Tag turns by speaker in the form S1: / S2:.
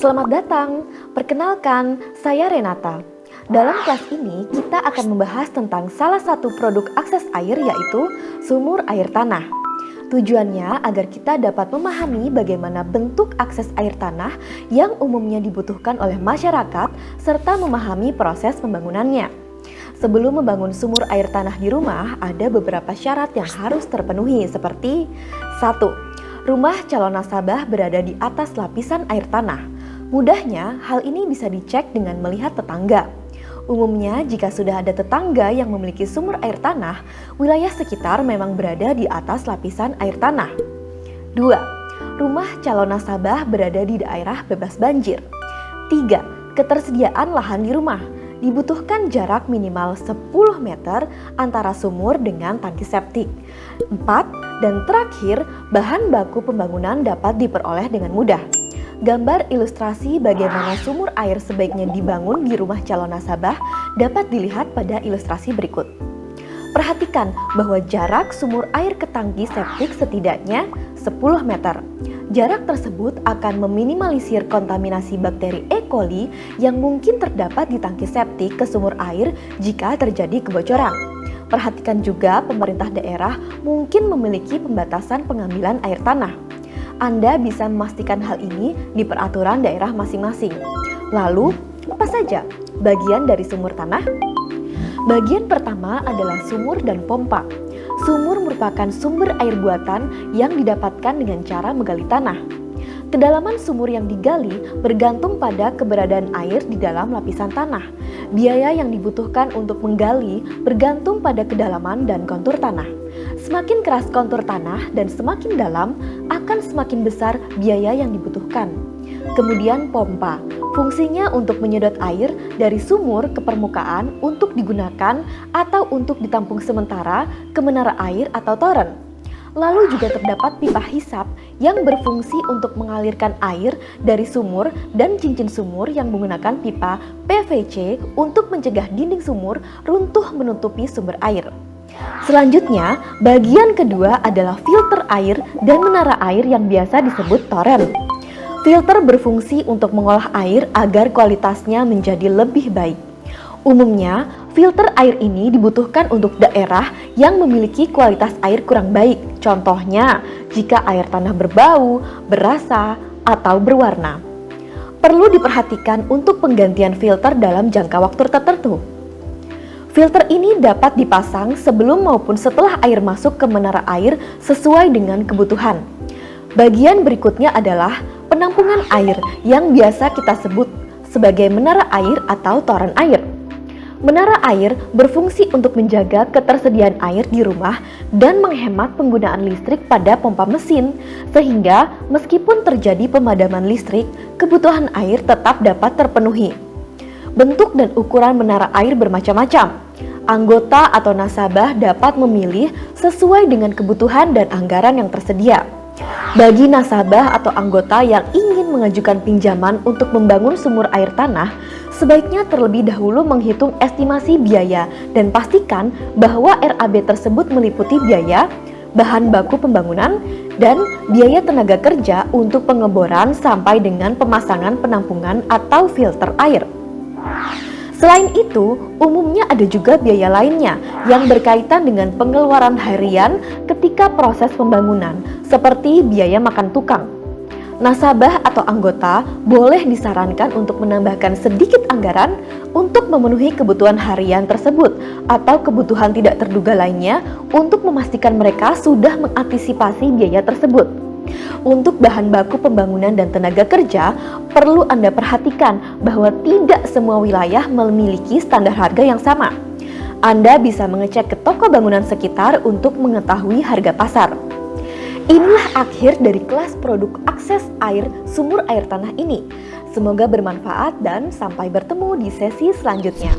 S1: Selamat datang, perkenalkan saya Renata. Dalam kelas ini kita akan membahas tentang salah satu produk akses air yaitu sumur air tanah. Tujuannya agar kita dapat memahami bagaimana bentuk akses air tanah yang umumnya dibutuhkan oleh masyarakat serta memahami proses pembangunannya. Sebelum membangun sumur air tanah di rumah, ada beberapa syarat yang harus terpenuhi seperti 1. Rumah calon nasabah berada di atas lapisan air tanah. Mudahnya, hal ini bisa dicek dengan melihat tetangga. Umumnya, jika sudah ada tetangga yang memiliki sumur air tanah, wilayah sekitar memang berada di atas lapisan air tanah. 2. Rumah calon nasabah berada di daerah bebas banjir. 3. Ketersediaan lahan di rumah. Dibutuhkan jarak minimal 10 meter antara sumur dengan tangki septik. 4. Dan terakhir, bahan baku pembangunan dapat diperoleh dengan mudah. Gambar ilustrasi bagaimana sumur air sebaiknya dibangun di rumah calon nasabah dapat dilihat pada ilustrasi berikut. Perhatikan bahwa jarak sumur air ke tangki septik setidaknya 10 meter. Jarak tersebut akan meminimalisir kontaminasi bakteri E. coli yang mungkin terdapat di tangki septik ke sumur air jika terjadi kebocoran. Perhatikan juga pemerintah daerah mungkin memiliki pembatasan pengambilan air tanah. Anda bisa memastikan hal ini di peraturan daerah masing-masing. Lalu, apa saja bagian dari sumur tanah? Bagian pertama adalah sumur dan pompa. Sumur merupakan sumber air buatan yang didapatkan dengan cara menggali tanah. Kedalaman sumur yang digali bergantung pada keberadaan air di dalam lapisan tanah. Biaya yang dibutuhkan untuk menggali bergantung pada kedalaman dan kontur tanah. Semakin keras kontur tanah dan semakin dalam, akan semakin besar biaya yang dibutuhkan. Kemudian pompa, fungsinya untuk menyedot air dari sumur ke permukaan untuk digunakan atau untuk ditampung sementara ke menara air atau toren. Lalu juga terdapat pipa hisap yang berfungsi untuk mengalirkan air dari sumur dan cincin sumur yang menggunakan pipa PVC untuk mencegah dinding sumur runtuh menutupi sumber air. Selanjutnya, bagian kedua adalah filter air dan menara air yang biasa disebut toren. Filter berfungsi untuk mengolah air agar kualitasnya menjadi lebih baik. Umumnya, filter air ini dibutuhkan untuk daerah yang memiliki kualitas air kurang baik. Contohnya, jika air tanah berbau, berasa, atau berwarna. Perlu diperhatikan untuk penggantian filter dalam jangka waktu tertentu. Filter ini dapat dipasang sebelum maupun setelah air masuk ke menara air sesuai dengan kebutuhan. Bagian berikutnya adalah penampungan air yang biasa kita sebut sebagai menara air atau toren air. Menara air berfungsi untuk menjaga ketersediaan air di rumah dan menghemat penggunaan listrik pada pompa mesin, sehingga meskipun terjadi pemadaman listrik, kebutuhan air tetap dapat terpenuhi. Bentuk dan ukuran menara air bermacam-macam. Anggota atau nasabah dapat memilih sesuai dengan kebutuhan dan anggaran yang tersedia. Bagi nasabah atau anggota yang ingin mengajukan pinjaman untuk membangun sumur air tanah, sebaiknya terlebih dahulu menghitung estimasi biaya dan pastikan bahwa RAB tersebut meliputi biaya, bahan baku pembangunan, dan biaya tenaga kerja untuk pengeboran sampai dengan pemasangan penampungan atau filter air. Selain itu, umumnya ada juga biaya lainnya yang berkaitan dengan pengeluaran harian ketika proses pembangunan, seperti biaya makan tukang. Nasabah atau anggota boleh disarankan untuk menambahkan sedikit anggaran untuk memenuhi kebutuhan harian tersebut atau kebutuhan tidak terduga lainnya untuk memastikan mereka sudah mengantisipasi biaya tersebut. Untuk bahan baku pembangunan dan tenaga kerja, perlu Anda perhatikan bahwa tidak semua wilayah memiliki standar harga yang sama. Anda bisa mengecek ke toko bangunan sekitar untuk mengetahui harga pasar. Inilah akhir dari kelas produk akses air sumur air tanah ini. Semoga bermanfaat dan sampai bertemu di sesi selanjutnya.